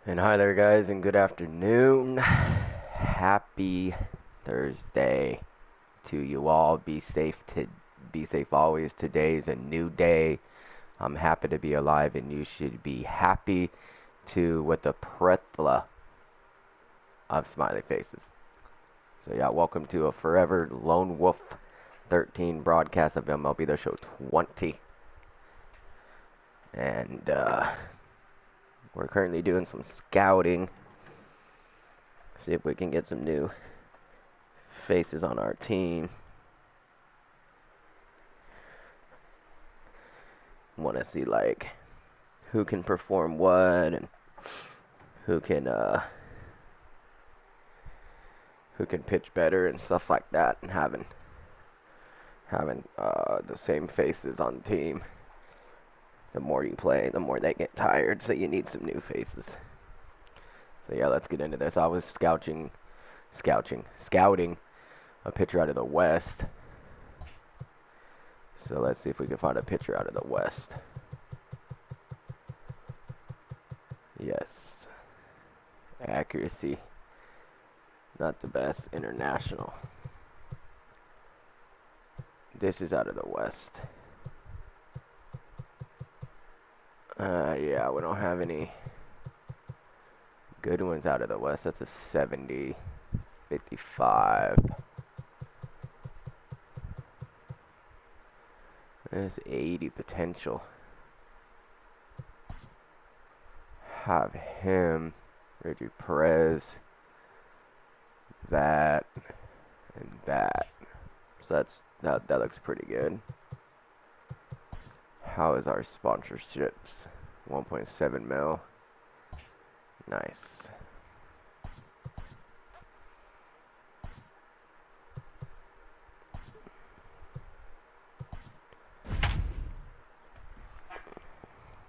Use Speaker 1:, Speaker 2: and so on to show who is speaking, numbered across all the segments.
Speaker 1: And hi there, guys, and good afternoon. Happy Thursday to you all. Be safe always. Today's a new day. I'm happy to be alive, and you should be happy too, with a plethora of smiley faces. So yeah, welcome to a Forever Lone Wolf 13 broadcast of MLB The Show 20. And we're currently doing some scouting. See if we can get some new faces on our team. Want to see like who can perform what and who can pitch better and stuff like that, and having the same faces on the team. The more you play, the more they get tired, so you need some new faces. So yeah, let's get into this. I was scouting a pitcher out of the West. So let's see if we can find a pitcher out of the West. Yes. Accuracy. Not the best. International. This is out of the West. Yeah, we don't have any good ones out of the West. That's a 70. 55. There's 80 potential. Have him, Reggie Perez, that, and that. So that looks pretty good. How is our sponsorships? 1.7 mil. Nice.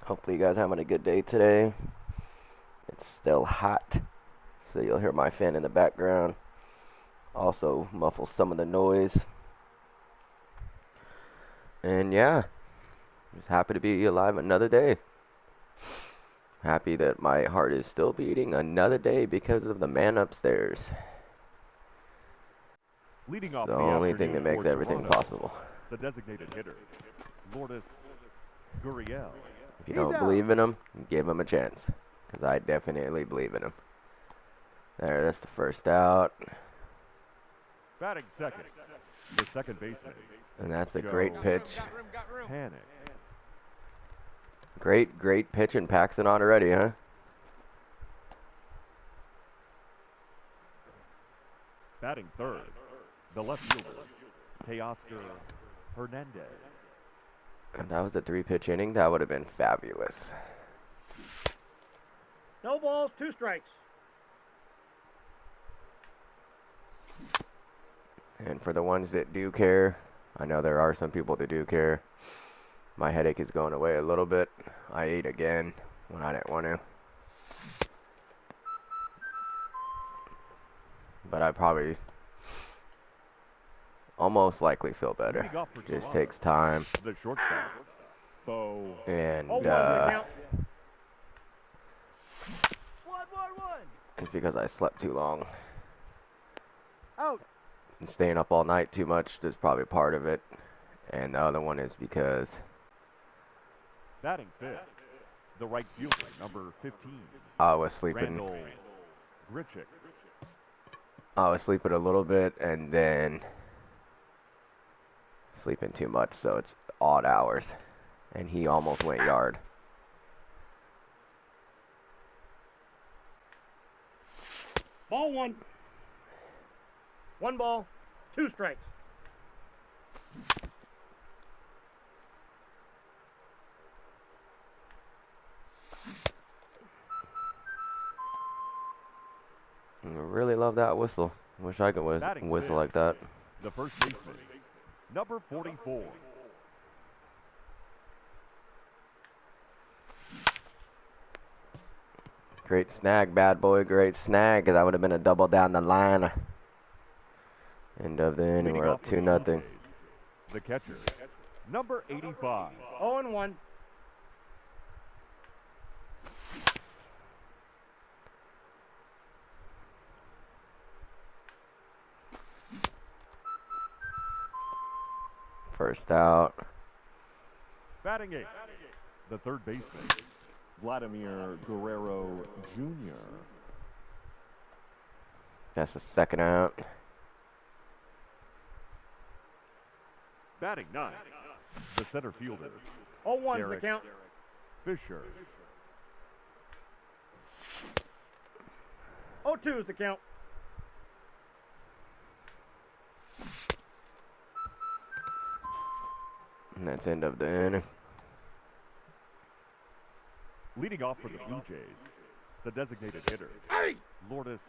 Speaker 1: Hopefully you guys are having a good day today. It's still hot, so you'll hear my fan in the background. Also muffles some of the noise. And yeah, just happy to be alive another day. Happy that my heart is still beating another day because of the man upstairs.
Speaker 2: Leading
Speaker 1: It's
Speaker 2: off
Speaker 1: the
Speaker 2: the
Speaker 1: only thing that
Speaker 2: afternoon
Speaker 1: makes
Speaker 2: for
Speaker 1: everything
Speaker 2: Toronto,
Speaker 1: possible.
Speaker 2: the designated hitter, Lourdes Gurriel.
Speaker 1: If you don't believe in him, give him a chance. Because I definitely believe in him. There, that's the first out.
Speaker 2: Batting second, the second baseman.
Speaker 1: And that's a great pitch.
Speaker 2: Got room. Panic.
Speaker 1: Great pitch, and Paxton on already, huh?
Speaker 2: Batting third, the left fielder, Teoscar Hernandez.
Speaker 1: If that was a 3-pitch inning, that would have been fabulous.
Speaker 3: No balls, 2 strikes.
Speaker 1: And for the ones that do care, I know there are some people that do care, my headache is going away a little bit. I ate again when I didn't want to. But I probably almost likely feel better. Just takes time.
Speaker 2: The shortstop, Bo.
Speaker 1: And it's because I slept too long.
Speaker 3: Out.
Speaker 1: And staying up all night too much is probably part of it. And the other one is because
Speaker 2: Batting fifth, the right fielder, number 15.
Speaker 1: I was sleeping.
Speaker 2: Randall Grichuk.
Speaker 1: I was sleeping a little bit and then sleeping too much, so it's odd hours. And he almost went yard.
Speaker 3: Ball 1. 1 ball, 2 strikes.
Speaker 1: I really love that whistle. Wish I could whistle like that.
Speaker 2: The first baseman, number 44.
Speaker 1: Great snag, bad boy. Great snag. That would have been a double down the line. End of the inning. We're up 2-0.
Speaker 2: The catcher, number 85.
Speaker 3: 0-1.
Speaker 1: first out.
Speaker 2: Batting 8th, the third baseman, Vladimir Guerrero Jr.
Speaker 1: That's the second out.
Speaker 2: Batting 9th, the center fielder,
Speaker 3: 0-1's the
Speaker 2: Derek
Speaker 3: count.
Speaker 2: Fisher.
Speaker 3: 0-2's the count.
Speaker 1: And that's end of the inning.
Speaker 2: Leading off for the Blue Jays, the designated hitter, Lourdes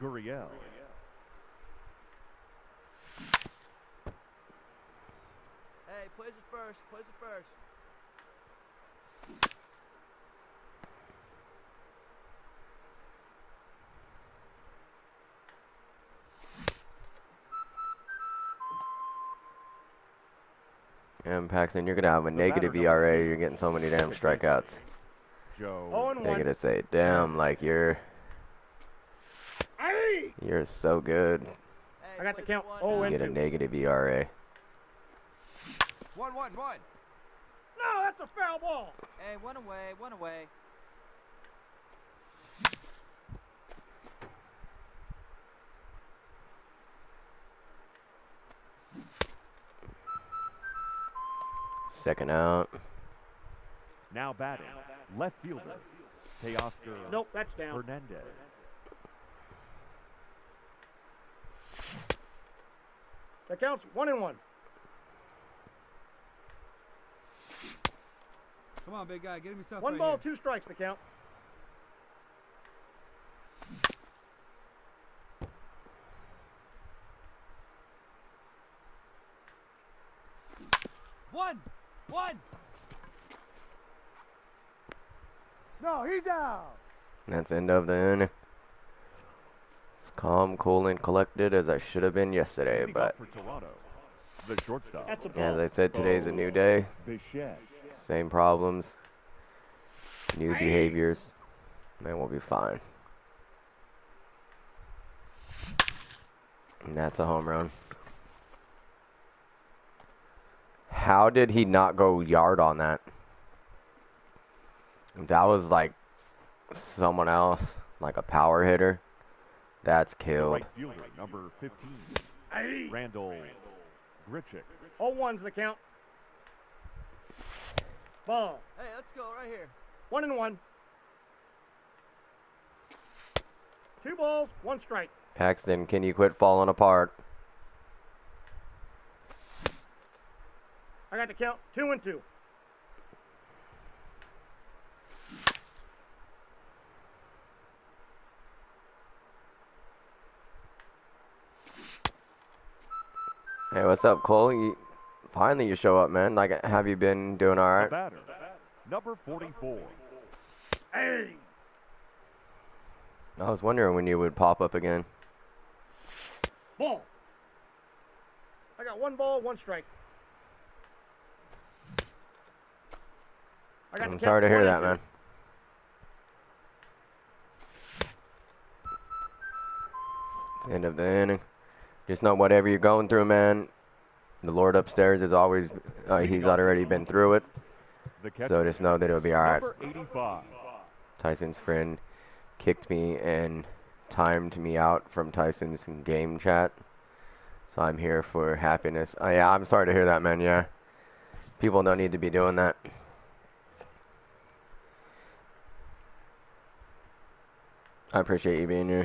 Speaker 2: Gurriel.
Speaker 4: Hey, plays it first. Plays it first.
Speaker 1: And Paxton, you're gonna have a
Speaker 2: The
Speaker 1: negative
Speaker 2: batter, number
Speaker 1: ERA.
Speaker 2: 6,
Speaker 1: You're getting so many damn strikeouts.
Speaker 2: Joe
Speaker 3: 0-1.
Speaker 1: They're gonna say, damn, like you're
Speaker 3: Hey!
Speaker 1: so good.
Speaker 4: Hey,
Speaker 3: I got the
Speaker 4: plays it
Speaker 3: count.
Speaker 4: one,
Speaker 3: Oh,
Speaker 1: You
Speaker 3: and
Speaker 1: get a
Speaker 3: 2.
Speaker 1: negative ERA.
Speaker 4: 1-1.
Speaker 3: No, that's a foul ball.
Speaker 4: Hey, one away, one away.
Speaker 1: Second out.
Speaker 2: now batting, left fielder, Teoscar
Speaker 3: Nope, that's down.
Speaker 2: Hernandez.
Speaker 3: That counts 1-1.
Speaker 5: Come on, big guy. Get him yourself
Speaker 3: 1
Speaker 5: right
Speaker 3: ball,
Speaker 5: here.
Speaker 3: 2 strikes the count.
Speaker 5: One.
Speaker 3: No, he's out.
Speaker 1: That's end of the inning. It's calm, cool, and collected as I should have been yesterday,
Speaker 2: Leading
Speaker 1: but
Speaker 2: off for Toronto, the shortstop,
Speaker 3: That's a
Speaker 1: as
Speaker 3: ball.
Speaker 1: I said, today's a new day.
Speaker 2: Bichette.
Speaker 1: Same problems, new behaviors, and we'll be fine. And that's a home run. How did he not go yard on that? If that was like someone else, like a power hitter, that's
Speaker 2: The
Speaker 1: killed.
Speaker 2: right fielder, number 15,
Speaker 3: Hey!
Speaker 2: Randall Grichuk.
Speaker 3: 0-1's the count. Ball.
Speaker 4: Hey, let's go right here.
Speaker 3: 1-1. 2 balls, 1 strike.
Speaker 1: Paxton, can you quit falling apart?
Speaker 3: I got the count 2-2.
Speaker 1: Hey, what's up, Cole? Finally you show up, man. Like, have you been doing all
Speaker 2: The
Speaker 1: right?
Speaker 2: batter, number 44,
Speaker 3: Hey!
Speaker 1: I was wondering when you would pop up again.
Speaker 3: Ball. I got 1 ball, 1 strike. I got the
Speaker 1: I'm
Speaker 3: count
Speaker 1: sorry to hear that,
Speaker 3: 1-2.
Speaker 1: man. It's the end of the inning. Just know whatever you're going through, man. The Lord upstairs is always, he's already been through it.
Speaker 2: the catcher,
Speaker 1: So just know that it'll be all right.
Speaker 2: number 85,
Speaker 1: Tyson's friend kicked me and timed me out from Tyson's game chat. So I'm here for happiness. Oh, yeah, I'm sorry to hear that, man. Yeah. People don't need to be doing that. I appreciate you being here.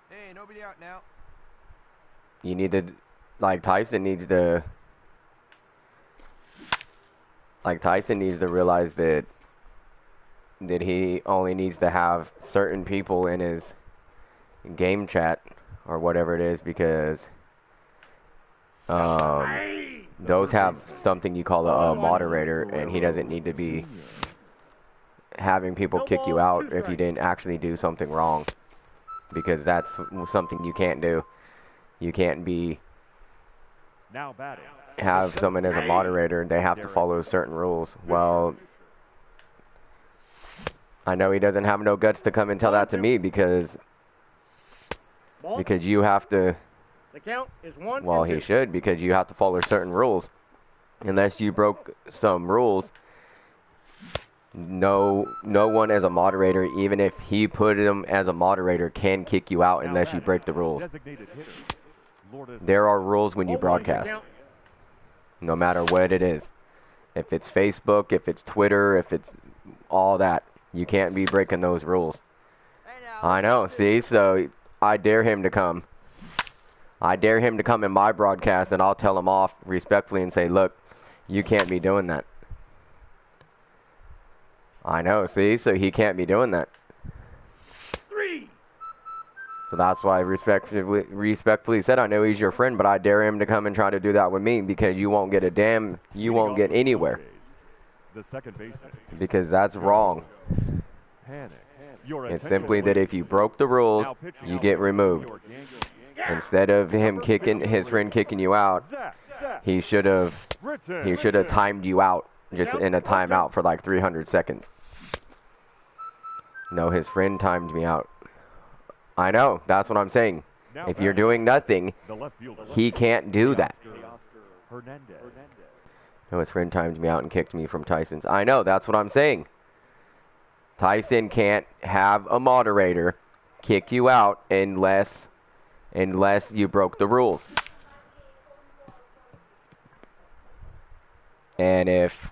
Speaker 4: Hey, nobody out now.
Speaker 1: You need to, like Tyson needs to realize that he only needs to have certain people in his game chat or whatever it is, because those have something you call a moderator, and he doesn't need to be having people kick you out if you didn't actually do something wrong, because that's something you can't do. You can't
Speaker 2: now batting,
Speaker 1: have someone as a moderator. They have to follow certain rules. Well, I know he doesn't have no guts to come and tell that to me, because
Speaker 3: Ball.
Speaker 1: you have to
Speaker 3: The count is 1
Speaker 1: Well,
Speaker 3: and
Speaker 1: he
Speaker 3: 2.
Speaker 1: should, because you have to follow certain rules. Unless you broke some rules, no one as a moderator, even if he put him as a moderator, can kick you out unless you break the rules.
Speaker 2: Designated hitter. Lourdes
Speaker 1: There are rules when you
Speaker 3: 0-1
Speaker 1: broadcast,
Speaker 3: count.
Speaker 1: no matter what it is. If it's Facebook, if it's Twitter, if it's all that, you can't be breaking those rules.
Speaker 4: Hey now.
Speaker 1: I know, see? So I dare him to come. I dare him to come in my broadcast, and I'll tell him off respectfully and say, look, you can't be doing that. I know, see? So he can't be doing that.
Speaker 3: 3.
Speaker 1: So that's why I respectfully said I know he's your friend, but I dare him to come and try to do that with me, because you won't get you won't get anywhere,
Speaker 2: The second baseman.
Speaker 1: because that's wrong.
Speaker 2: Panic. Your
Speaker 1: It's
Speaker 2: attention,
Speaker 1: simply that
Speaker 2: please.
Speaker 1: if you broke the rules,
Speaker 2: Now pitching
Speaker 1: you
Speaker 2: out
Speaker 1: get
Speaker 2: for
Speaker 1: removed.
Speaker 2: New York Yankees.
Speaker 1: Instead of him kicking his friend kicking you out,
Speaker 2: Zach
Speaker 1: he should have
Speaker 2: Britton.
Speaker 1: timed you out just in a timeout for like 300 seconds. No, his friend timed me out. I know, that's what I'm saying.
Speaker 2: Now
Speaker 1: If you're
Speaker 2: batting,
Speaker 1: doing nothing,
Speaker 2: the left fielder.
Speaker 1: he can't do that.
Speaker 2: Hernandez.
Speaker 1: No, his friend timed me out and kicked me from Tyson's. I know, that's what I'm saying. Tyson can't have a moderator kick you out unless you broke the rules. And if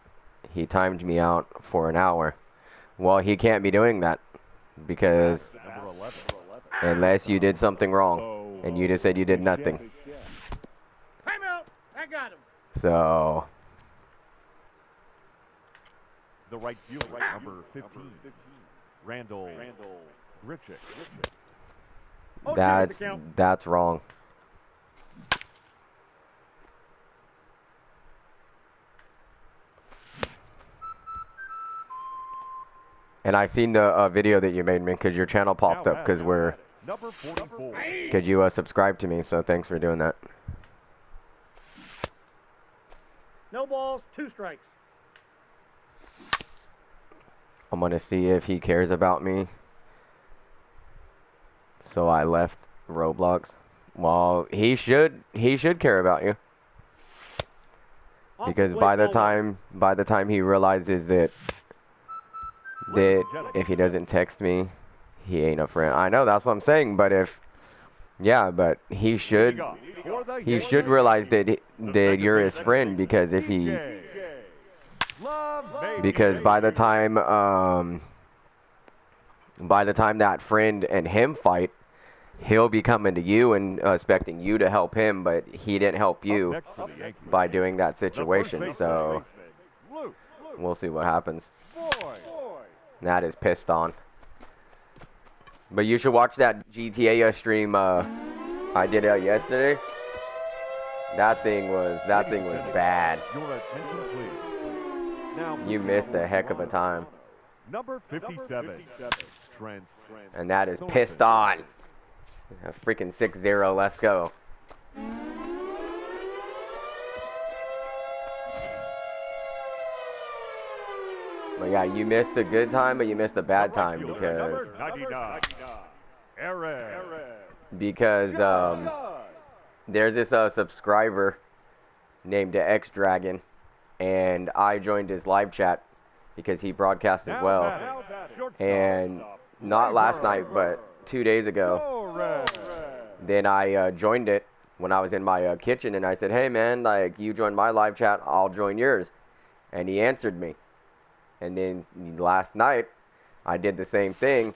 Speaker 1: he timed me out for an hour, well, he can't be doing that, because
Speaker 2: Number 11.
Speaker 1: unless you did something wrong, and you just said you did nothing.
Speaker 3: Timeout. I got him.
Speaker 1: So
Speaker 2: The right fielder, number 15. Randall Grichuk.
Speaker 3: 0-2 the count.
Speaker 1: that's wrong. And I seen the video that you made me, because your channel popped up, because
Speaker 2: Number 44.
Speaker 1: could you subscribe to me, so thanks for doing that.
Speaker 3: No balls, 2 strikes.
Speaker 1: I'm gonna see if he cares about me. So I left Roblox. Well, he should care about you,
Speaker 3: Off
Speaker 1: because
Speaker 3: the
Speaker 1: by
Speaker 3: plate,
Speaker 1: the time he realizes that if he doesn't text me, he ain't a friend. I know, that's what I'm saying. But but he should realize that you're his friend, because if he because by the time that friend and him fight, he'll be coming to you and expecting you to help him, but he didn't help you by doing that situation. So we'll see what happens. That is pissed on. But you should watch that GTA stream I did yesterday. That thing was bad.
Speaker 2: Your attention, please. Now
Speaker 1: You missed a heck of a time.
Speaker 2: Number 57. Trent.
Speaker 1: And that is pissed on. A freaking 6-0, let's go. But yeah, you missed a good time, but you missed a bad time, because
Speaker 2: Number 99. Aaron.
Speaker 1: there's this subscriber named X Dragon, and I joined his live chat because he broadcasts as well. And not last night, but 2 days ago, then I joined it when I was in my kitchen, and I said, hey man, like, you joined my live chat, I'll join yours. And he answered me. And then last night, I did the same thing,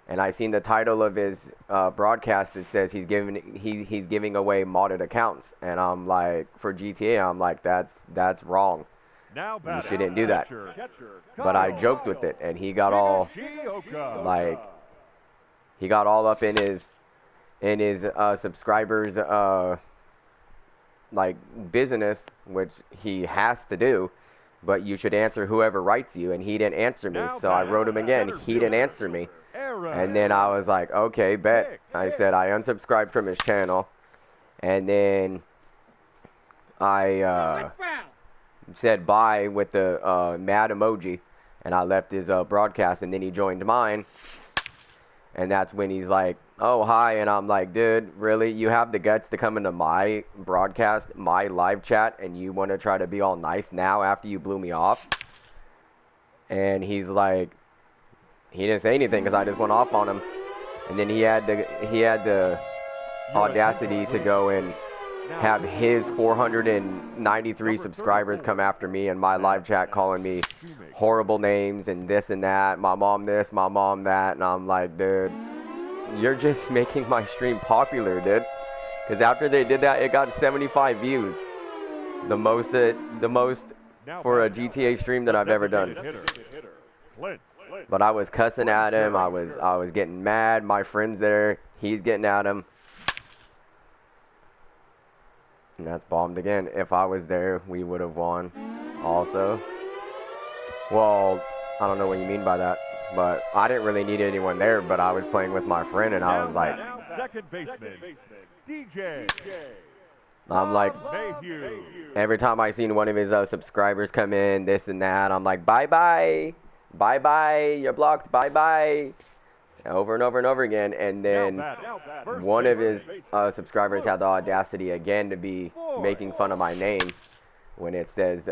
Speaker 1: and I seen the title of his broadcast that says he's giving away modded accounts, and I'm like, for GTA, I'm like, that's wrong.
Speaker 2: Now
Speaker 1: You shouldn't do that. But I joked with it, and he got all up in his subscribers like business, which he has to do. But you should answer whoever writes you, and he didn't answer me, so I wrote him again. He didn't answer me, and then I was like, okay, bet. I said I unsubscribed from his channel, and then I said bye with the mad emoji, and I left his broadcast, and then he joined mine, And that's when he's like, oh, hi. And I'm like, dude, really? You have the guts to come into my broadcast, my live chat, and you want to try to be all nice now after you blew me off? And he's like, he didn't say anything because I just went off on him. And then he had the audacity to go and have his 493 subscribers come after me in my live chat calling me horrible names and this and that, my mom this, my mom that, and I'm like, dude, you're just making my stream popular, dude. Because after they did that, it got 75 views, the most for a GTA stream that I've ever done. But I was cussing at him, I was getting mad, my friend's there, he's getting at him. And that's bombed again. If I was there, we would have won also. Well, I don't know what you mean by that. But I didn't really need anyone there, but I was playing with my friend, and I was like...
Speaker 2: Second baseman, DJ.
Speaker 1: I'm like... Every time I seen one of his subscribers come in, this and that, I'm like, bye-bye. Bye-bye. You're blocked. Bye-bye. Over and over and over again, and then one of his subscribers had the audacity again to be making fun of my name when it says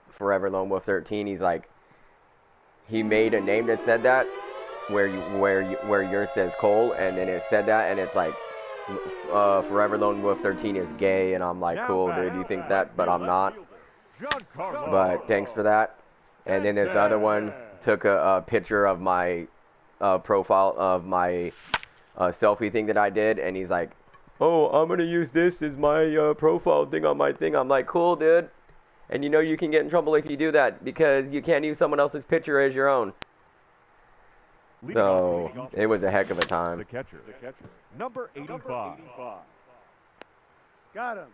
Speaker 1: Forever Lone Wolf 13. He's like, he made a name that said that where yours says Cole, and then it said that, and it's like Forever Lone Wolf 13 is gay, and I'm like, cool, dude, you think that, but I'm not. But thanks for that. And then this other one took a picture of my profile of my selfie thing that I did, and he's like, oh, I'm gonna use this as my profile thing on my thing. I'm like, cool, dude. And you know you can get in trouble if you do that because you can't use someone else's picture as your own. So it was a heck of a time.
Speaker 2: The catcher. Number 85.
Speaker 3: Got him.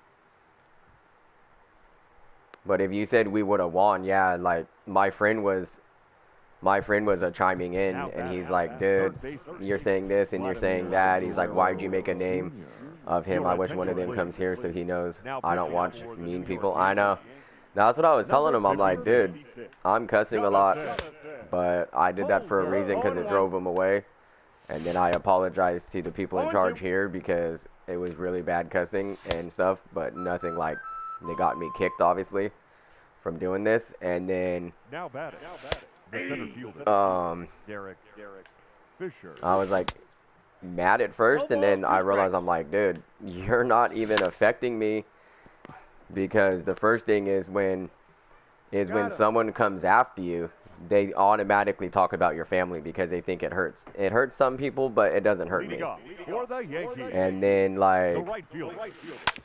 Speaker 1: But if you said we would have won, yeah, like my friend was chiming in, and he's like, dude, you're saying this and you're saying that. He's like, why'd you make a name of him? I wish one of them comes here so he knows I don't watch mean people. I know. That's what I was telling him. I'm like, dude, I'm cussing a lot, but I did that for a reason because it drove him away. And then I apologized to the people in charge here because it was really bad cussing and stuff, but nothing like they got me kicked, obviously, from doing this. And then
Speaker 2: Now batting. The center fielder, Derek Fisher.
Speaker 1: I was like mad at first, and then I realized I'm like, dude, you're not even affecting me, because the first thing is when someone comes after you, they automatically talk about your family because they think it hurts. It hurts some people, but it doesn't hurt me.
Speaker 2: For the Yankees.
Speaker 1: And then like
Speaker 2: The right field.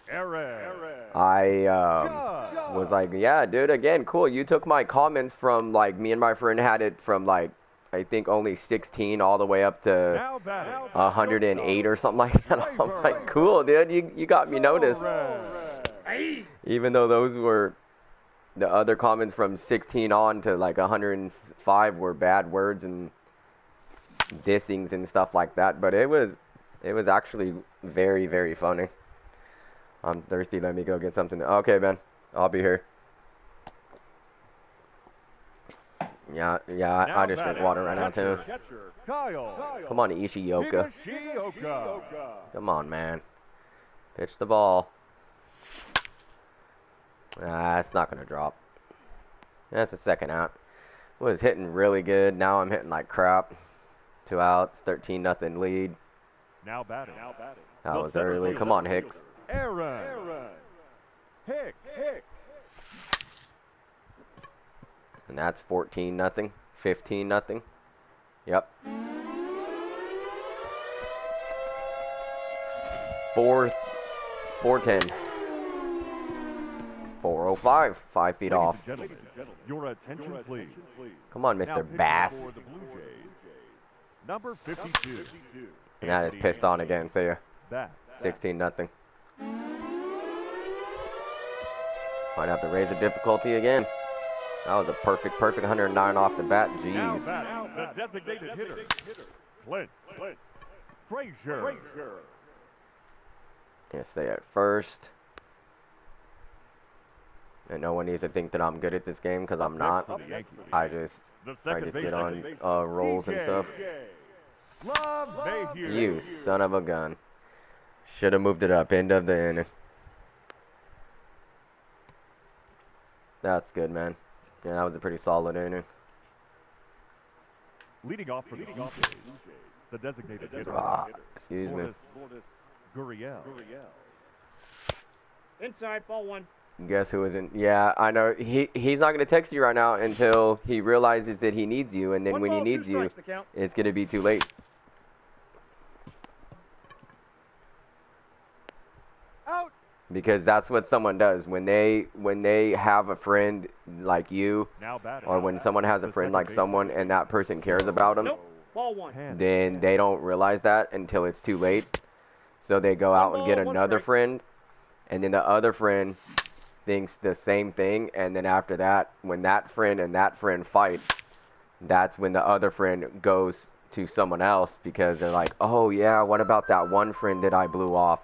Speaker 2: Aaron.
Speaker 1: I was like, yeah, dude, again, cool. You took my comments from, like, me and my friend had it from, like, I think only 16 all the way up to 108 or something like that. I'm like, cool, dude, you got me noticed. Even though those were, the other comments from 16 on to, like, 105 were bad words and dissings and stuff like that. But it was actually very, very funny. I'm thirsty. Let me go get something. Okay, Ben. I'll be here. Yeah. I just drink water right now too. Come on, Ishioka. Come on, man. Pitch the ball. It's not gonna drop. That's a second out. Was hitting really good. Now I'm hitting like crap. 2 outs. 13-0 lead.
Speaker 2: Now batting.
Speaker 1: That was early. Come on, Hicks.
Speaker 2: Aaron. Hicks.
Speaker 1: And that's 14-0, 15-0. Yep. 410. 405. 5 feet off.
Speaker 2: Gentlemen, your attention, please.
Speaker 1: Come on, Mr. Bass.
Speaker 2: For the Blue Jays, number 52.
Speaker 1: And that is pissed on again. See ya.
Speaker 2: Bass.
Speaker 1: 16-0. Might have to raise the difficulty again. That was a perfect 109 off the bat.
Speaker 2: Now
Speaker 1: Jeez.
Speaker 2: batting, the designated hitter, Clint Frazier.
Speaker 1: Gonna stay at first. And no one needs to think that I'm good at this game, because I'm not.
Speaker 2: For the Yankees,
Speaker 1: I just
Speaker 2: the
Speaker 1: get on rolls and stuff.
Speaker 2: Love Mayhew.
Speaker 1: You son of a gun. Should have moved it up. End of the inning. That's good, man. Yeah, that was a pretty solid inning.
Speaker 2: Leading off for the Blue Jays, the designated hitter.
Speaker 1: Excuse me.
Speaker 2: Lourdes Gurriel.
Speaker 3: Inside, ball one.
Speaker 1: Guess who isn't? Yeah, I know. He's not going to text you right now until he realizes that he needs you, and then
Speaker 3: One
Speaker 1: when he
Speaker 3: ball, two
Speaker 1: needs you,
Speaker 3: strikes to count.
Speaker 1: it's going to be too late.
Speaker 3: Out.
Speaker 1: Because that's what someone does when they have a friend like you,
Speaker 2: Now batting.
Speaker 1: or when someone has a friend like someone and that person cares about them,
Speaker 3: Nope. Ball one.
Speaker 1: then they don't realize that until it's too late. So they go out and get another friend, and then the other friend thinks the same thing, and then after that, when that friend and that friend fight, that's when the other friend goes to someone else because they're like, oh yeah, what about that one friend that I blew off?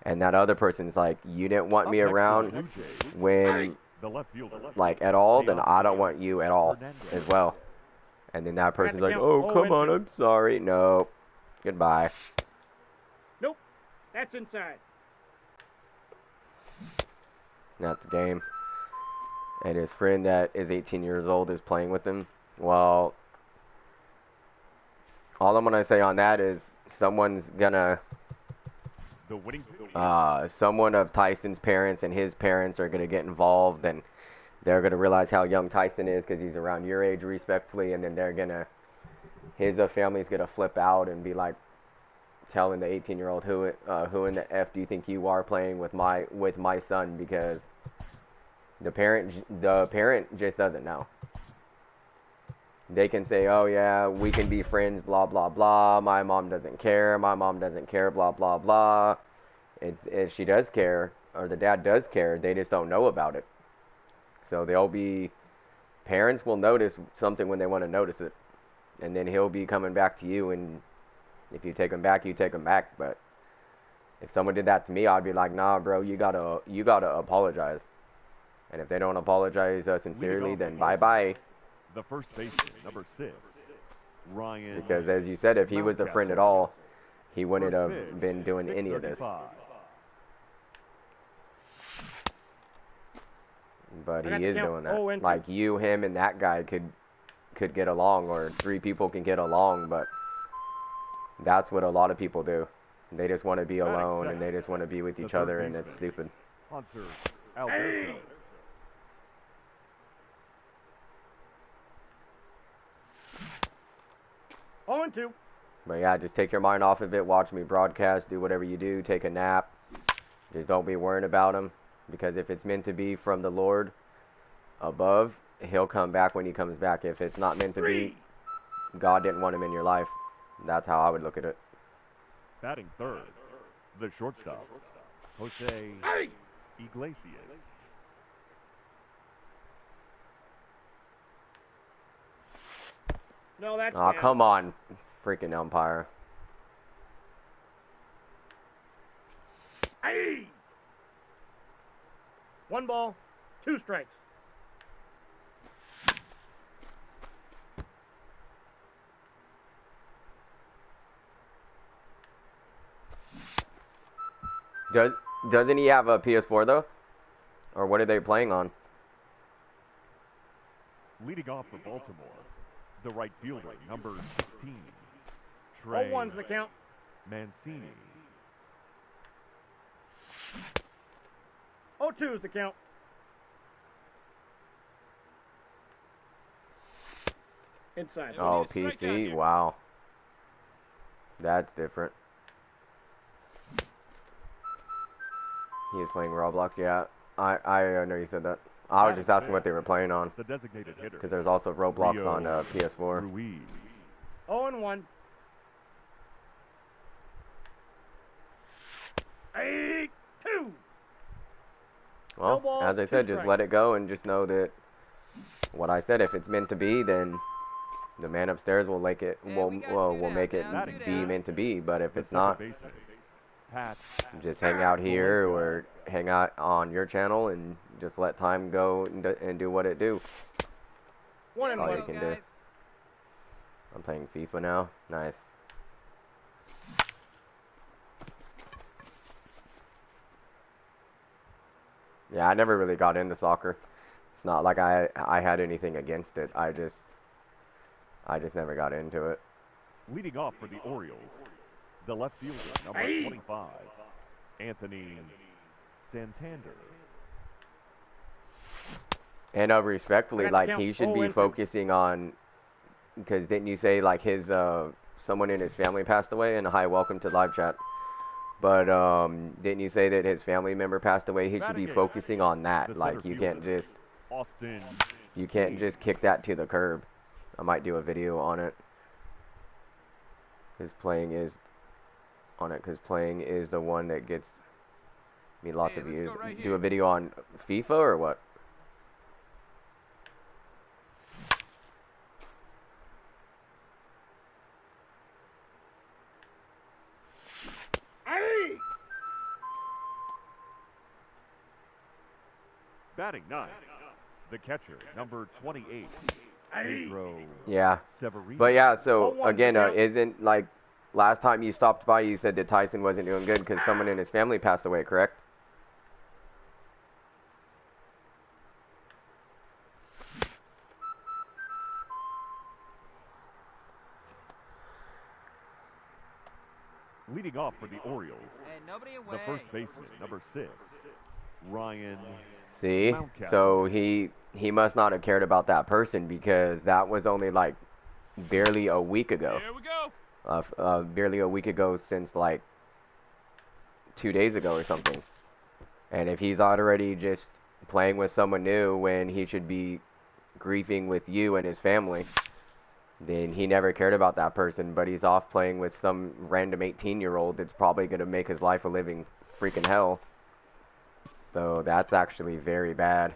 Speaker 1: And that other person's like, you didn't want me around when,
Speaker 2: The left fielder.
Speaker 1: like, at all, then I don't want you at all as well. And then that person's like, oh, come on, I'm sorry. No, goodbye.
Speaker 3: Nope. That's inside.
Speaker 1: That's the game. And his friend that is 18 years old is playing with him. Well, all I'm going to say on that is someone's going to...
Speaker 2: The winning.
Speaker 1: someone of Tyson's parents and his parents are going to get involved, and they're going to realize how young Tyson is because he's around your age, respectfully, and then they're going to... His family's going to flip out and be like, telling the 18-year-old who in the F do you think you are playing with my son, because the parent just doesn't know. They can say, oh yeah, we can be friends, blah blah blah, my mom doesn't care, blah blah blah. If she does care, or the dad does care, they just don't know about it. So parents will notice something when they want to notice it, and then he'll be coming back to you, and if you take him back, you take him back. But if someone did that to me, I'd be like, nah, bro, you gotta apologize. And if they don't apologize sincerely, then bye-bye.
Speaker 2: The first baseman, number 6, Ryan.
Speaker 1: Because as you said, if he was a friend at all, he wouldn't have been doing any of this. But he is doing that. Like you, him, and that guy could get along, or 3 people can get along, but that's what a lot of people do. They just want to be alone, and they just want to be with each other, and it's stupid.
Speaker 2: Hunter Alberto.
Speaker 3: Oh, and 2.
Speaker 1: But yeah, just take your mind off of it. Watch me broadcast. Do whatever you do. Take a nap. Just don't be worrying about him. Because if it's meant to be from the Lord above, he'll come back when he comes back. If it's not meant to be, God didn't want him in your life. That's how I would look at it.
Speaker 2: Batting third, the shortstop, Jose Iglesias.
Speaker 3: No, that's
Speaker 1: Oh, come on, freaking umpire.
Speaker 3: Aye. 1 ball, 2 strikes.
Speaker 1: Doesn't he have a PS4 though? Or what are they playing on?
Speaker 2: Leading off for Baltimore, the right fielder, number 16, Trey
Speaker 3: 0-1's the count.
Speaker 2: Mancini.
Speaker 3: 0-2's the count. Inside.
Speaker 1: Oh, PC? Wow. That's different. He is playing Roblox, yeah. I know you said that. I was just asking what they were playing on.
Speaker 2: The designated hitter.
Speaker 1: Because there's also Roblox on PS4.
Speaker 2: Ruiz.
Speaker 3: 0-1. 8-2.
Speaker 1: Well,
Speaker 3: No ball,
Speaker 1: as I
Speaker 3: 2
Speaker 1: said, just
Speaker 3: strikes.
Speaker 1: let it go and just know that what I said, if it's meant to be, then the man upstairs will make it will make it be meant to be. But if it's not, just hang out here or hang out on your channel and just let time go and do what it do.
Speaker 3: 1
Speaker 1: That's all you
Speaker 3: and 1.
Speaker 1: can do. I'm playing FIFA now. Nice. Yeah, I never really got into soccer. It's not like I had anything against it. I just never got into it.
Speaker 2: Leading off for the Orioles, the left fielder, number 25, Anthony Santander.
Speaker 1: And respectfully,
Speaker 3: I got
Speaker 1: like
Speaker 3: the count.
Speaker 1: he should
Speaker 3: 0
Speaker 1: be
Speaker 3: and 2.
Speaker 1: focusing on, because didn't you say like his someone in his family passed away? And hi, welcome to live chat. But didn't you say that his family member passed away? He should be focusing on that.
Speaker 2: The
Speaker 1: Like
Speaker 2: center
Speaker 1: you
Speaker 2: fielder,
Speaker 1: can't just
Speaker 2: Austin.
Speaker 1: kick that to the curb. I might do a video on it. Because playing is the one that gets me lots of views.
Speaker 5: Right
Speaker 1: Do a video on FIFA or what?
Speaker 2: Batting ninth, the catcher, number 28, Pedro
Speaker 1: Yeah.
Speaker 2: Severino.
Speaker 1: But yeah, so
Speaker 3: 0-1
Speaker 1: again,
Speaker 3: count.
Speaker 1: isn't like last time you stopped by, you said that Tyson wasn't doing good because someone in his family passed away, correct?
Speaker 2: Leading off for the Orioles,
Speaker 4: Hey, nobody
Speaker 2: the
Speaker 4: away.
Speaker 2: first baseman, number 6, Ryan
Speaker 1: See,
Speaker 2: Mountcastle.
Speaker 1: so he must not have cared about that person because that was only like barely a week ago.
Speaker 5: Here we go.
Speaker 1: Barely a week ago since like 2 days ago or something. And if he's already just playing with someone new when he should be grieving with you and his family, then he never cared about that person, but he's off playing with some random 18-year-old that's probably going to make his life a living freaking hell. So that's actually very bad.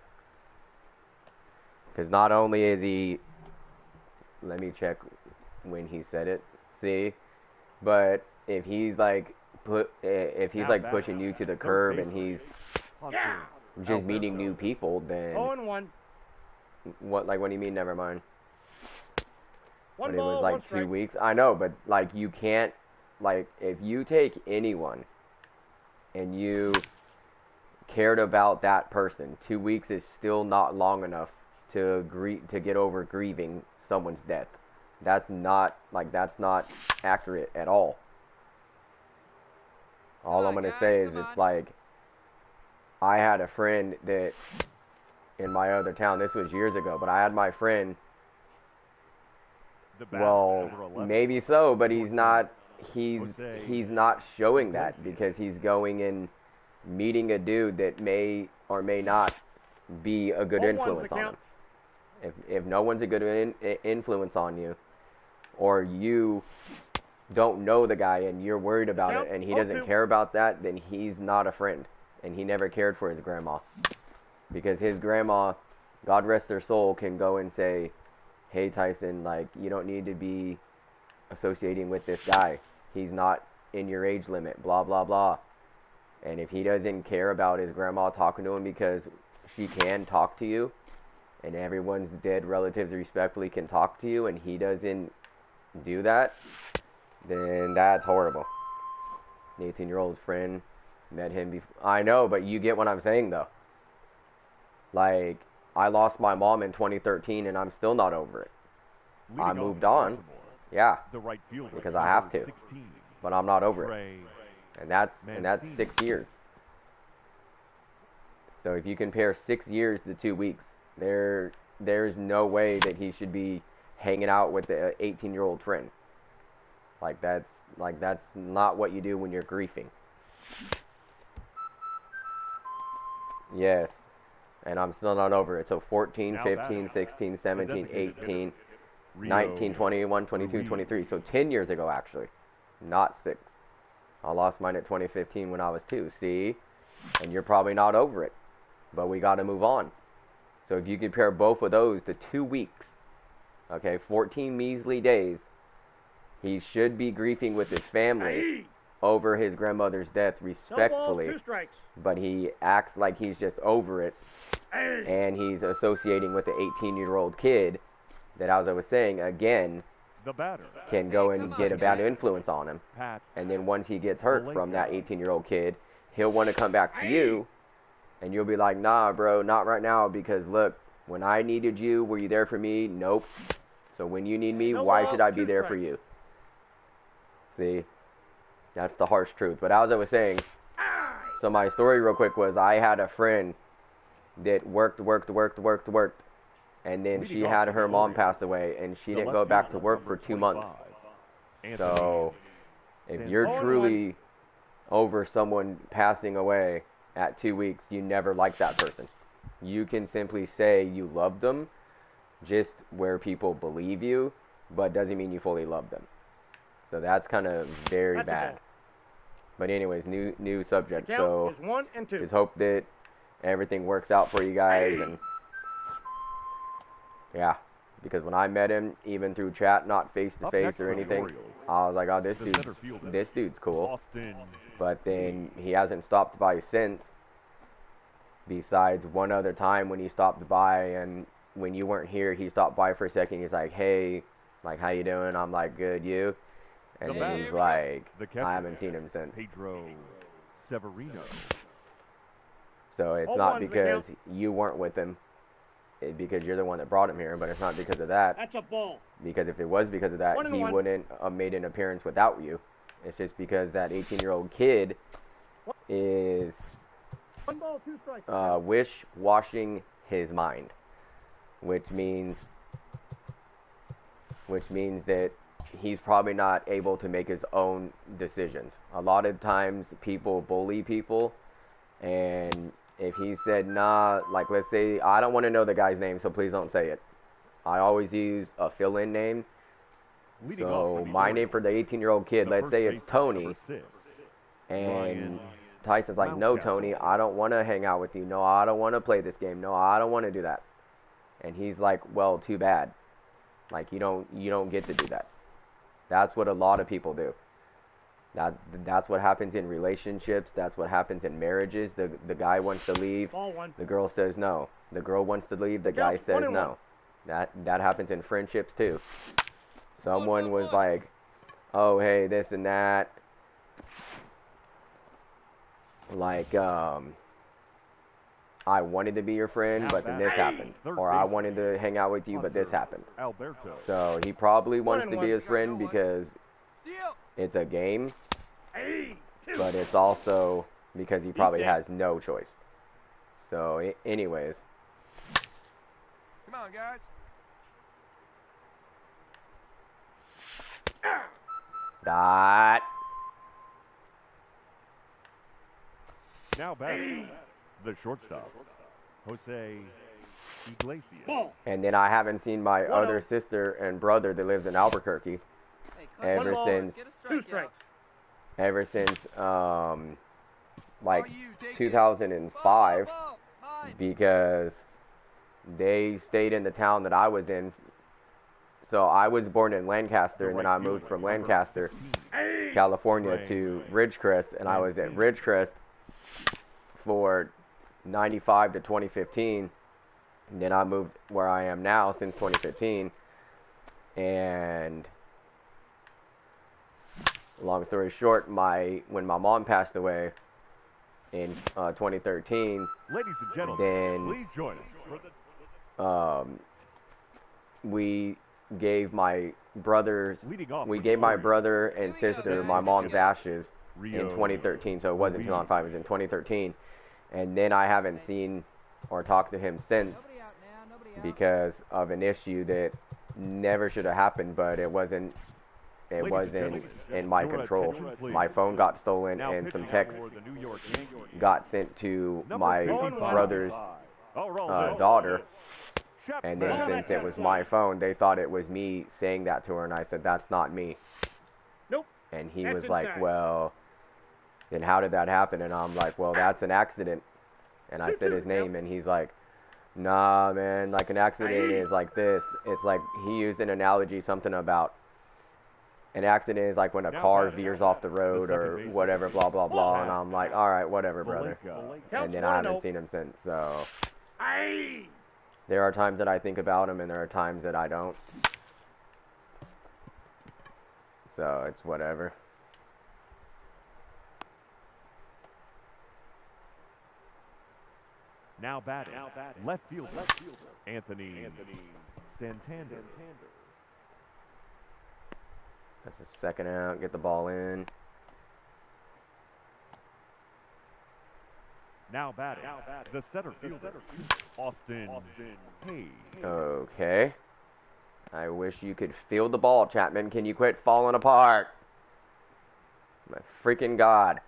Speaker 1: Because not only is he... Let me check when he said it. See? But if he's like pushing you to the curb and he's just meeting new people, then
Speaker 3: 0 and 1.
Speaker 1: what do you mean never mind?
Speaker 3: One
Speaker 1: But it
Speaker 3: ball,
Speaker 1: was
Speaker 3: one
Speaker 1: like 2
Speaker 3: strike.
Speaker 1: weeks. I know, but like you can't, like if you take anyone and you cared about that person, 2 weeks is still not long enough to get over grieving someone's death. That's not accurate at all. All I'm gonna say is it's like I had a friend that in my other town. This was years ago, but I had my friend.
Speaker 2: The batter,
Speaker 1: Well,
Speaker 2: number 11,
Speaker 1: maybe so, but he's not showing that
Speaker 2: Jose.
Speaker 1: because he's going and meeting a dude that may or may not be a good
Speaker 3: 0-1's the
Speaker 1: influence on him.
Speaker 3: count.
Speaker 1: If no one's a good influence on you, or you don't know the guy and you're worried about it and he doesn't
Speaker 3: 0-2.
Speaker 1: care about that, then he's not a friend. And he never cared for his grandma. Because his grandma, God rest her soul, can go and say, hey Tyson, like, you don't need to be associating with this guy. He's not in your age limit, blah, blah, blah. And if he doesn't care about his grandma talking to him because she can talk to you, and everyone's dead relatives respectfully can talk to you, and he doesn't do that, then that's horrible. An 18-year-old friend, met him before. I know, but you get what I'm saying, though. Like, I lost my mom in 2013, and I'm still not over it.
Speaker 2: Leading
Speaker 1: I
Speaker 2: off
Speaker 1: moved
Speaker 2: for
Speaker 1: on.
Speaker 2: Baltimore,
Speaker 1: Yeah,
Speaker 2: the right fielder,
Speaker 1: because I have
Speaker 2: number
Speaker 1: to.
Speaker 2: 16,
Speaker 1: but I'm not over it.
Speaker 2: Trey
Speaker 1: And that's
Speaker 2: Mancini.
Speaker 1: 6 years. So if you compare 6 years to 2 weeks, there's no way that he should be hanging out with the 18-year-old friend. Like that's not what you do when you're grieving. Yes. And I'm still not over it. So 14,
Speaker 2: Now
Speaker 1: 15,
Speaker 2: batting,
Speaker 1: 16, 17,
Speaker 2: designated
Speaker 1: 18,
Speaker 2: Rio
Speaker 1: 19, 21, 22,
Speaker 2: Ruiz.
Speaker 1: 23. So 10 years ago, actually. Not 6. I lost mine at 2015 when I was 2. See? And you're probably not over it. But we got to move on. So if you compare both of those to 2 weeks, okay, 14 measly days, he should be grieving with his family over his grandmother's death
Speaker 3: No balls,
Speaker 1: respectfully.
Speaker 3: 2 strikes.
Speaker 1: But he acts like he's just over it. And he's associating with the 18-year-old kid that, as I was saying, again,
Speaker 2: The batter,
Speaker 1: can go
Speaker 4: Hey,
Speaker 1: and
Speaker 4: come
Speaker 1: get
Speaker 4: on,
Speaker 1: a bad
Speaker 4: guys.
Speaker 1: influence on him.
Speaker 2: Pat
Speaker 1: And then once he gets hurt from that 18-year-old kid, he'll want to come back to you And you'll be like, nah, bro, not right now, because look, when I needed you, were you there for me? Nope. So when you need me,
Speaker 3: No
Speaker 1: why
Speaker 3: ball,
Speaker 1: should I be
Speaker 3: 2
Speaker 1: there for
Speaker 3: strikes.
Speaker 1: you? See? That's the harsh truth. But as I was saying, so my story real quick was I had a friend that worked, and then she had her mom pass away, and she didn't go back to work for 2 months. So if you're truly over someone passing away at 2 weeks, you never like that person. You can simply say you love them, just where people believe you, but doesn't mean you fully love them. So that's kind of very
Speaker 3: That's a
Speaker 1: bad.
Speaker 3: ball.
Speaker 1: But anyways, new subject.
Speaker 3: The
Speaker 1: So
Speaker 3: count is 1 and 2.
Speaker 1: just hope that everything works out for you guys. And yeah, because when I met him, even through chat, not face to face or anything, I was like, oh, this dude's cool. But then he hasn't stopped by since. Besides one other time when he stopped by, and when you weren't here, he stopped by for a second. He's like, hey, like, how you doing? I'm like, good, you? And then he's like, I haven't seen him since.
Speaker 2: Pedro Severino.
Speaker 1: So it's
Speaker 3: All
Speaker 1: not
Speaker 3: ones that
Speaker 1: because
Speaker 3: count.
Speaker 1: you weren't with him, because you're the one that brought him here, but it's not because of that.
Speaker 3: That's a ball.
Speaker 1: Because if it was because of that,
Speaker 3: 1 and
Speaker 1: he
Speaker 3: 1.
Speaker 1: wouldn't have made an appearance without you. It's just because that 18-year-old kid is
Speaker 3: 1 ball, 2 strikes.
Speaker 1: wish-washing his mind, which means that he's probably not able to make his own decisions. A lot of times people bully people, and if he said, nah, like let's say, I don't want to know the guy's name, so please don't say it. I always use a fill-in name. So my name for the 18-year-old kid, let's say it's Tony, and Tyson's like, no, Tony, I don't want to hang out with you. No, I don't want to play this game. No, I don't want to do that. And he's like, well, too bad. Like, you don't get to do that. That's what a lot of people do. That's what happens in relationships. That's what happens in marriages. The guy wants to leave.
Speaker 3: Ball 1.
Speaker 1: The girl says no. The girl wants to leave. The guy says no. That happens in friendships too. Someone was like, oh, hey, this and that. Like, I wanted to be your friend, but then this happened. Or I wanted to hang out with you, but this happened.
Speaker 2: Alberto.
Speaker 1: So he probably wants to
Speaker 3: 1
Speaker 1: be
Speaker 3: and
Speaker 1: his friend because
Speaker 4: Steal.
Speaker 1: it's a game,
Speaker 3: Hey, 2.
Speaker 1: but it's also because he probably
Speaker 3: Defense.
Speaker 1: has no choice. So, anyways,
Speaker 4: Come on, guys.
Speaker 1: that.
Speaker 2: Now back, the shortstop, Jose Iglesias.
Speaker 3: Ball.
Speaker 1: And then I haven't seen my
Speaker 3: 1-0.
Speaker 1: other sister and brother that lives in Albuquerque
Speaker 4: Hey,
Speaker 1: ever
Speaker 3: ball,
Speaker 1: since,
Speaker 4: Get a
Speaker 3: 2
Speaker 4: strikeout.
Speaker 3: strikes.
Speaker 1: ever since, like
Speaker 4: All you, take it.
Speaker 1: 2005,
Speaker 4: Ball, mine.
Speaker 1: because they stayed in the town that I was in. So I was born in Lancaster, and then I moved from Lancaster, California, to Ridgecrest, and I was at Ridgecrest for 95 to 2015. And then I moved where I am now since 2015. And long story short, when my mom passed away in 2013,
Speaker 2: Ladies and gentlemen,
Speaker 1: then
Speaker 2: please join us for the
Speaker 1: we gave my brothers,
Speaker 2: leading off.
Speaker 1: we
Speaker 2: with
Speaker 1: gave
Speaker 2: the
Speaker 1: my
Speaker 2: Orioles,
Speaker 1: brother and sister my mom's ashes in
Speaker 2: Rio
Speaker 1: 2013. So it wasn't
Speaker 2: Ruiz.
Speaker 1: 2005, it was in 2013. And then I haven't seen or talked to him since
Speaker 4: Nobody out now. Nobody out.
Speaker 1: because of an issue that never should have happened, but it wasn't
Speaker 2: Ladies and gentlemen,
Speaker 1: in my
Speaker 2: your
Speaker 1: control.
Speaker 2: attention, please.
Speaker 1: My phone got stolen,
Speaker 2: Now
Speaker 1: and some
Speaker 2: pitching
Speaker 1: texts
Speaker 2: for the New York Yankees,
Speaker 1: got sent to
Speaker 2: number
Speaker 1: my
Speaker 2: 55,
Speaker 1: brother's
Speaker 2: Geraldo
Speaker 1: daughter.
Speaker 2: Shepard.
Speaker 1: And then since it was my phone, they thought it was me saying that to her, and I said, that's not me.
Speaker 3: Nope.
Speaker 1: And he
Speaker 3: That's
Speaker 1: was like,
Speaker 3: inside.
Speaker 1: well, then how did that happen? And I'm like, well, that's an accident. And I said his name, and he's like, nah, man, like an accident is like this. It's like, he used an analogy, something about an accident is like when a car veers off the road or whatever, blah, blah, blah. And I'm like, all right, whatever, brother. And then I haven't seen him since, so
Speaker 3: Hey.
Speaker 1: there are times that I think about him, and there are times that I don't. So it's whatever.
Speaker 2: Now batting. Left fielder. Anthony Santander.
Speaker 1: That's a second out. Get the ball in.
Speaker 2: Now batting. The center fielder. Austin Hayes.
Speaker 1: Okay. I wish you could field the ball, Chapman. Can you quit falling apart? My freaking God.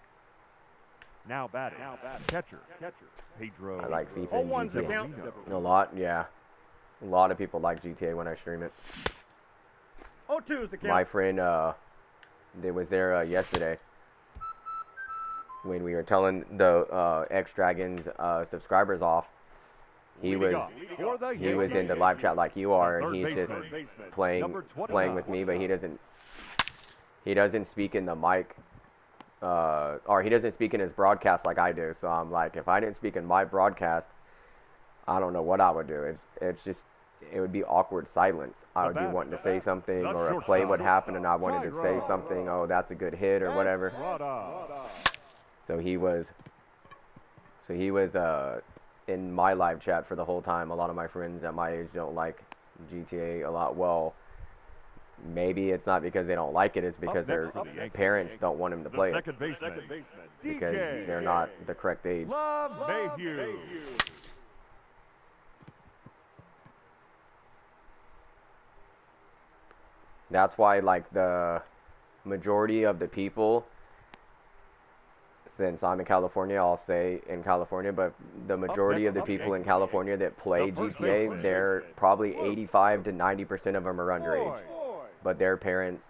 Speaker 2: Now batting. Catcher. Pedro.
Speaker 1: I like FIFA
Speaker 3: Oh,
Speaker 1: and
Speaker 3: one's the
Speaker 1: GTA.
Speaker 3: count.
Speaker 1: A lot, yeah. A lot of people like GTA when I stream it.
Speaker 3: 0-2's the count.
Speaker 1: My friend, they was there yesterday when we were telling the X-Dragons subscribers off. He was in the live chat like you are, and he's just playing with me, but he doesn't speak in the mic, or he doesn't speak in his broadcast like I do. So I'm like, if I didn't speak in my broadcast, I don't know what I would do. It would be awkward silence. I would be wanting to say something, or a play would happen and I wanted to say something. Oh, that's a good hit or whatever. So he was in my live chat for the whole time. A lot of my friends at my age don't like GTA a lot. Well, maybe it's not because they don't like it. It's because their parents don't want him to play it. Because they're not the correct age. That's why, like, the majority of the people, since I'm in California, I'll say in California, but the majority of the people in California that play GTA, they're probably 85 to 90% of them are underage. But their parents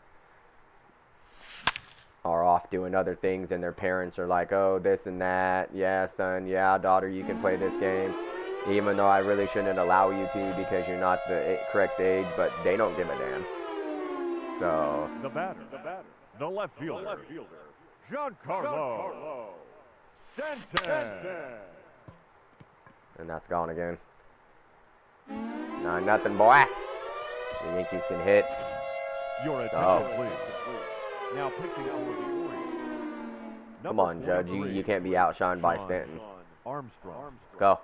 Speaker 1: are off doing other things, and their parents are like, oh, this and that. Yeah, son. Yeah, daughter, you can play this game. Even though I really shouldn't allow you to because you're not the correct age, but they don't give a damn. So
Speaker 2: the batter, the left fielder, Giancarlo Stanton.
Speaker 1: And that's gone again. 9-0, boy. The Yankees can hit.
Speaker 2: Your attention, please. Now pitching for the Orioles.
Speaker 1: Come on, Judge. You can't be outshined by Stanton.
Speaker 2: Armstrong.
Speaker 1: Let's go.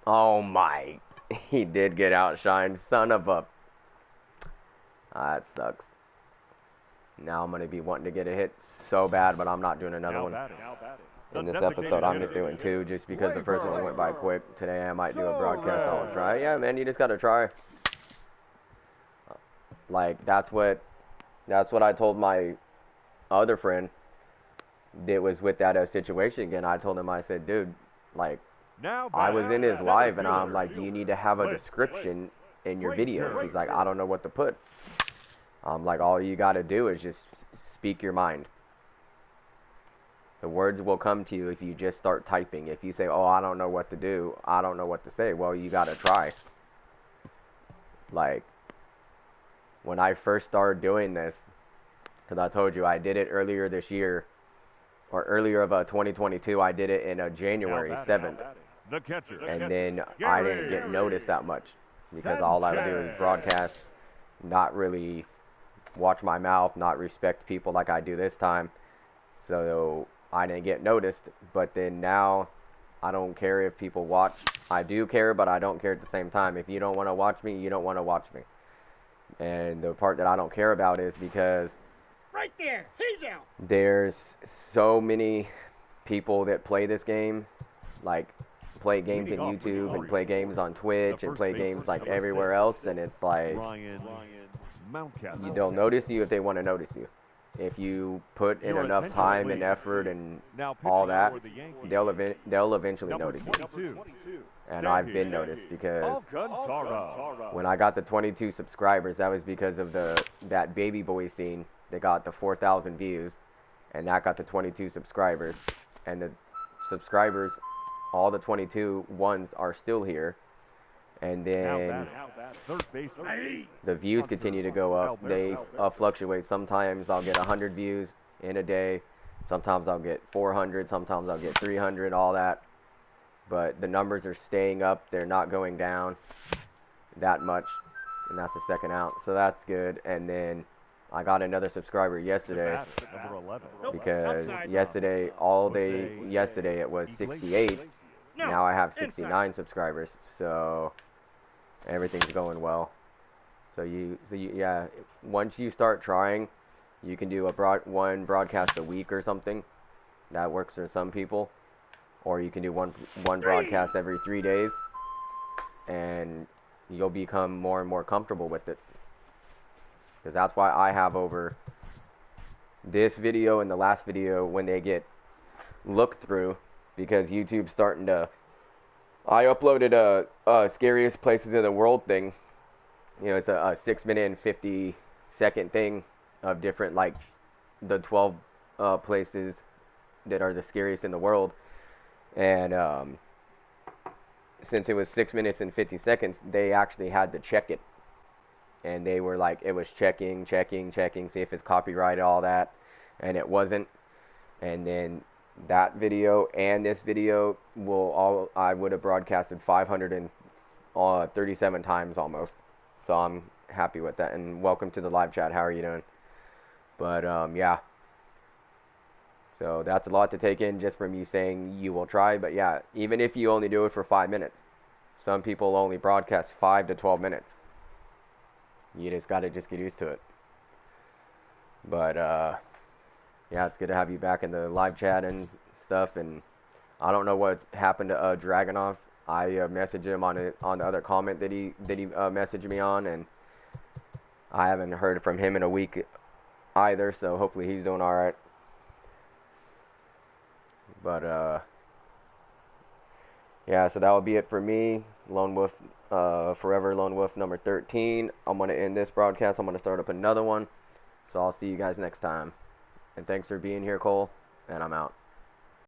Speaker 1: Oh, my. He did get outshined. Son of a... that sucks. Now I'm going to be wanting to get a hit so bad, but I'm not doing another one. In this episode, I'm just doing two just because the first one went by quick. Today, I might do a broadcast. I'll try. Yeah, man, you just got to try. Like, that's what I told my other friend that was with that situation again. I told him, I said, dude, like, I was in his live, and I'm like, you need to have a description in your videos. He's like, I don't know what to put. I'm like, all you got to do is just speak your mind. The words will come to you if you just start typing. If you say, oh, I don't know what to do, I don't know what to say, well, you got to try. Like, when I first started doing this, because I told you I did it earlier this year, or earlier of 2022, I did it in January 7th. And then I didn't get noticed that much because all I would do is broadcast, not really watch my mouth, not respect people like I do this time. So I didn't get noticed. But then now I don't care if people watch. I do care, but I don't care at the same time. If you don't want to watch me, you don't want to watch me. And the part that I don't care about is because
Speaker 3: right there, he's out.
Speaker 1: There's so many people that play this game, like play games in YouTube and play games on Twitch and play games like everywhere else, and it's like they'll notice you if they want to notice you. If you put in enough time and effort and all that, they'll eventually notice you. And I've been noticed because when I got the 22 subscribers, that was because of that baby boy scene that got the 4,000 views, and that got the 22 subscribers. And the subscribers, all the 22 ones are still here. And then the views continue to go up. They fluctuate. Sometimes I'll get 100 views in a day. Sometimes I'll get 400. Sometimes I'll get 300, all that. But the numbers are staying up. They're not going down that much. And that's the second out. So that's good. And then I got another subscriber
Speaker 2: The
Speaker 1: yesterday
Speaker 2: batter, number 11.
Speaker 3: Nope.
Speaker 1: because
Speaker 3: Outside.
Speaker 1: yesterday, all day yesterday, it was 68.
Speaker 3: No.
Speaker 1: Now I have
Speaker 3: Inside.
Speaker 1: 69 subscribers, so everything's going well. So yeah, once you start trying, you can do one broadcast a week or something. That works for some people. Or you can do one broadcast every 3 days, and you'll become more and more comfortable with it. Because that's why I have over this video and the last video, when they get looked through, because YouTube's starting to... I uploaded a scariest places in the world thing. You know, it's a 6-minute and 50-second thing of different, like, the 12 places that are the scariest in the world. And since it was 6 minutes and 50 seconds, they actually had to check it. And they were like, it was checking, see if it's copyrighted, all that. And it wasn't. And then that video and this video I would have broadcasted 537 times almost. So I'm happy with that. And welcome to the live chat. How are you doing? But yeah. So that's a lot to take in just from you saying you will try. But yeah, even if you only do it for 5 minutes, some people only broadcast 5 to 12 minutes. You just got to get used to it. But yeah, it's good to have you back in the live chat and stuff. And I don't know what happened to Dragonov. I messaged him on the other comment that he messaged me on, and I haven't heard from him in a week either. So hopefully he's doing all right. But yeah, so that will be it for me. Lone Wolf, Forever Lone Wolf number 13. I'm going to end this broadcast. I'm going to start up another one. So I'll see you guys next time. And thanks for being here, Cole. And I'm out.